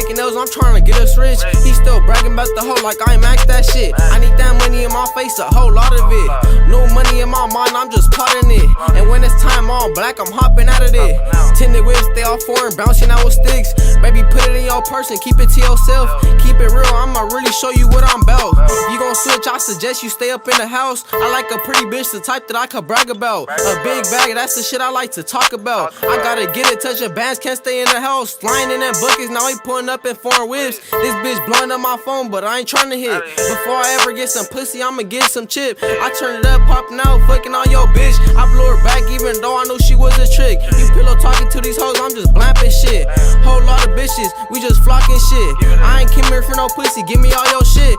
making those, I'm trying to get us rich. He still bragging about the hoe like I ain't maxed that shit. I need that money in my face, a whole lot of it. No money in my mind, I'm just plotting it. And when it's time all black, I'm hopping out of it. Tinted whips, they all foreign, bouncing out with sticks. Baby, put it in your purse and keep it to yourself. Keep it real, I'ma really show you what I'm about. If you gon' switch, I suggest you stay up in the house. I like a pretty bitch, the type that I could brag about. A big bag, that's the shit I like to talk about. I gotta get it, touching bands, can't stay in the house. Lying in them buckets, now he pulling up in foreign whips. This bitch blowing up my phone, but I ain't trying to hit. Before I ever get some pussy, I'ma get some chip. I turn it up, popping out, fucking on your bitch. I blew her back even though I knew she was a trick. You pillow talking to these hoes, I'm just blamping shit. Whole lot of bitches, we just flocking shit. I ain't came here for no pussy, give me all your shit.